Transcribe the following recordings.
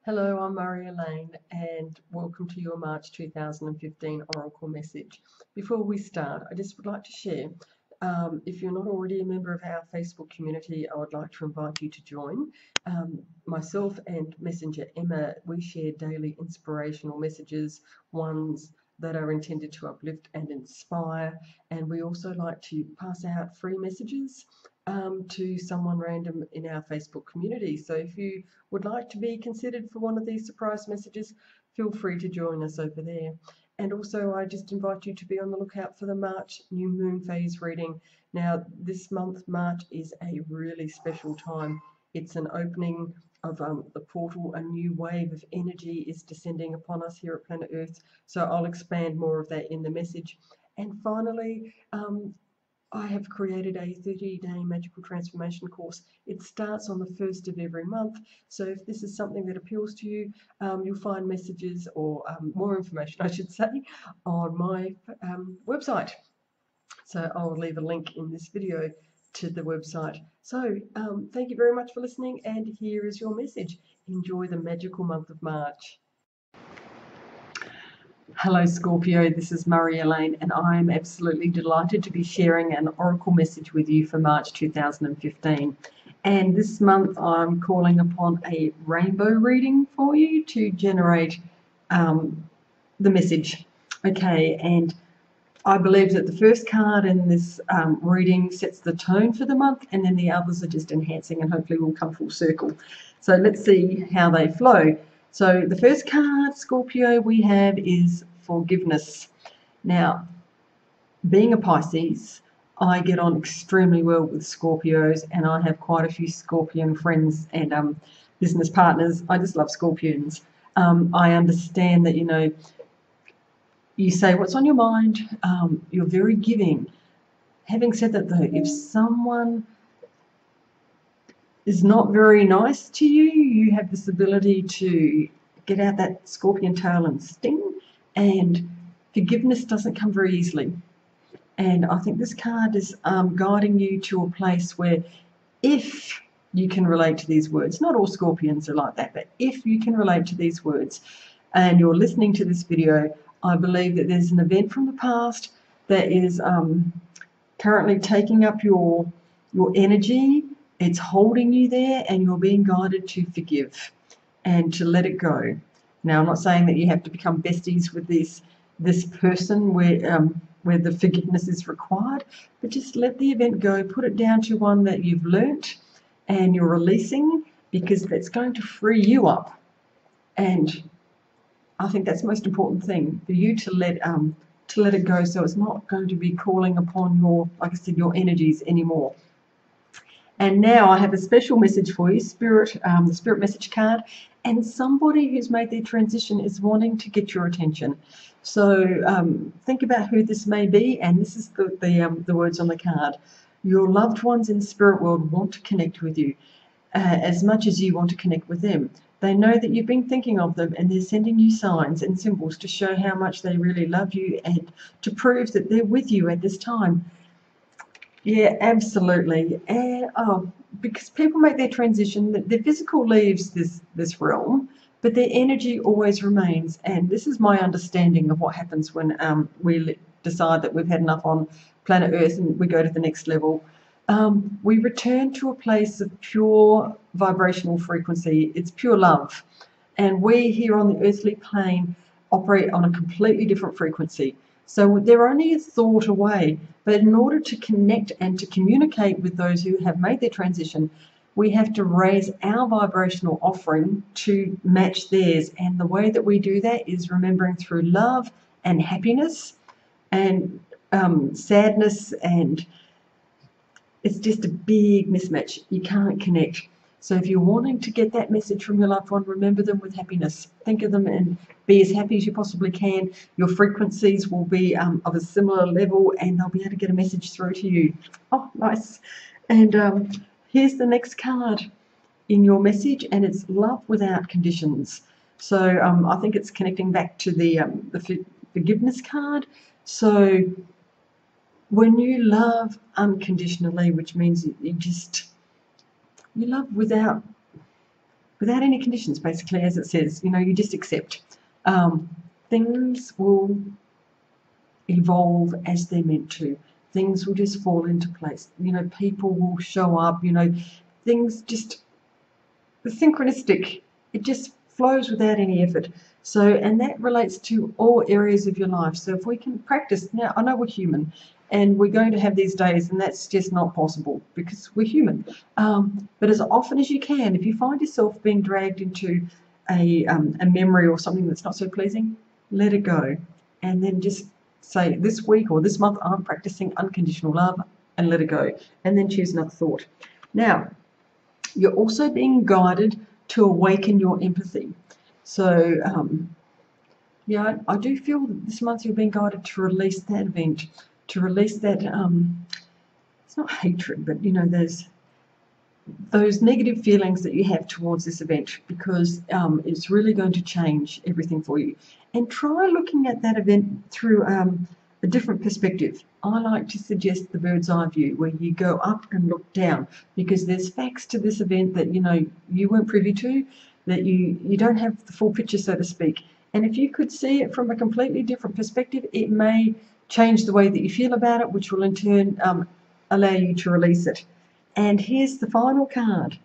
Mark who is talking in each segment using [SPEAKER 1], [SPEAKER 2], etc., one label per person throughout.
[SPEAKER 1] Hello, I'm Maria Lane and welcome to your March 2015 Oracle message. Before we start, I just would like to share, if you're not already a member of our Facebook community, I would like to invite you to join. Myself and Messenger Emma, we share daily inspirational messages, ones that are intended to uplift and inspire, and we also like to pass out free messages to someone random in our Facebook community. So if you would like to be considered for one of these surprise messages, feel free to join us over there. And also I just invite you to be on the lookout for the March new moon phase reading. Now this month, March, is a really special time. It's an opening of the portal. A new wave of energy is descending upon us here at planet Earth. So I'll expand more of that in the message. And finally, I have created a 30-day magical transformation course. It starts on the 1st of every month. So if this is something that appeals to you, you'll find messages or more information, I should say, on my website. So I'll leave a link in this video to the website. So thank you very much for listening, and here is your message. Enjoy the magical month of March. Hello Scorpio, this is Maria Lane and I am absolutely delighted to be sharing an Oracle message with you for March 2015. And this month I'm calling upon a rainbow reading for you to generate the message. Okay, and I believe that the first card in this reading sets the tone for the month, and then the others are just enhancing and hopefully will come full circle. So let's see how they flow. So the first card, Scorpio, we have is forgiveness. Now, being a Pisces, I get on extremely well with Scorpios, and I have quite a few Scorpion friends and business partners. I just love Scorpions. I understand that, you say what's on your mind. You're very giving. Having said that, though, if someone is not very nice to you, you have this ability to get out that scorpion tail and sting, and forgiveness doesn't come very easily. And I think this card is guiding you to a place where, if you can relate to these words, not all Scorpions are like that, but if you can relate to these words and you're listening to this video, I believe that there's an event from the past that is currently taking up your energy. It's holding you there, and you're being guided to forgive and to let it go. Now, I'm not saying that you have to become besties with this person where the forgiveness is required, but just let the event go. Put it down to one that you've learnt and you're releasing, because that's going to free you up. And I think that's the most important thing, for you to let it go, so it's not going to be calling upon like I said, your energies anymore. And now I have a special message for you, Spirit, the Spirit message card, and somebody who's made their transition is wanting to get your attention. So think about who this may be, and this is the words on the card. Your loved ones in the spirit world want to connect with you as much as you want to connect with them. They know that you've been thinking of them, and they're sending you signs and symbols to show how much they really love you and to prove that they're with you at this time. Yeah, absolutely. And because people make their transition, their physical leaves this realm, but their energy always remains. And this is my understanding of what happens when we decide that we've had enough on planet Earth and we go to the next level. We return to a place of pure vibrational frequency. It's pure love. And we here on the earthly plane operate on a completely different frequency. So they're only a thought away, but in order to connect and to communicate with those who have made their transition, we have to raise our vibrational offering to match theirs. And the way that we do that is remembering through love and happiness and sadness, and it's just a big mismatch. You can't connect. So if you're wanting to get that message from your loved one, remember them with happiness. Think of them and be as happy as you possibly can. Your frequencies will be of a similar level, and they'll be able to get a message through to you. Oh, nice. And here's the next card in your message, and it's love without conditions. So I think it's connecting back to the forgiveness card. So when you love unconditionally, which means you love without without any conditions, basically, as it says. You know, you just accept. Things will evolve as they're meant to. Things will just fall into place. You know, people will show up. You know, things just, the synchronistic, it just flows without any effort. So, and that relates to all areas of your life. So if we can practice, now I know we're human and we're going to have these days, and that's just not possible because we're human. But as often as you can, if you find yourself being dragged into a memory or something that's not so pleasing, let it go. And then just say, this week or this month, I'm practicing unconditional love, and let it go. And then choose another thought. Now, you're also being guided to awaken your empathy. So, yeah, I do feel that this month you're being guided to release that event, to release that, it's not hatred, but, you know, there's those negative feelings that you have towards this event, because it's really going to change everything for you. And try looking at that event through a different perspective. I like to suggest the bird's eye view, where you go up and look down, because there's facts to this event that, you know, you weren't privy to, that you don't have the full picture, so to speak. And if you could see it from a completely different perspective, it may change the way that you feel about it, which will in turn allow you to release it. And here's the final card.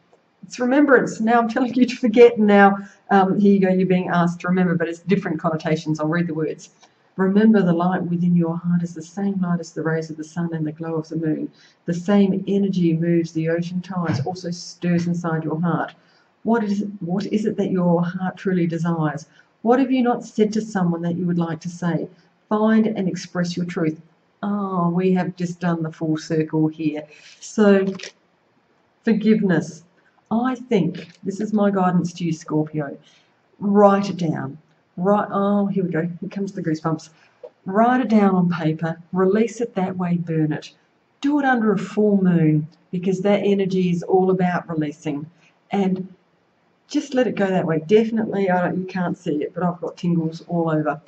[SPEAKER 1] It's remembrance. Now I'm telling you to forget. Now here you go, you're being asked to remember, but it's different connotations. I'll read the words. Remember, the light within your heart is the same light as the rays of the sun and the glow of the moon. The same energy moves the ocean tides, also stirs inside your heart. What is it that your heart truly desires? What have you not said to someone that you would like to say? Find and express your truth. Oh, we have just done the full circle here. So, forgiveness. I think this is my guidance to you, Scorpio. Write it down. Oh, here we go. Here comes the goosebumps. Write it down on paper. Release it that way. Burn it. Do it under a full moon, because that energy is all about releasing. And just let it go that way. Definitely, you can't see it, but I've got tingles all over.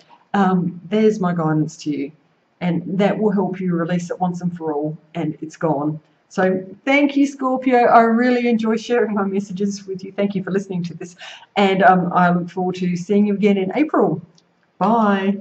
[SPEAKER 1] There's my guidance to you. And that will help you release it once and for all, and it's gone. So thank you, Scorpio. I really enjoy sharing my messages with you. Thank you for listening to this. And I look forward to seeing you again in April. Bye.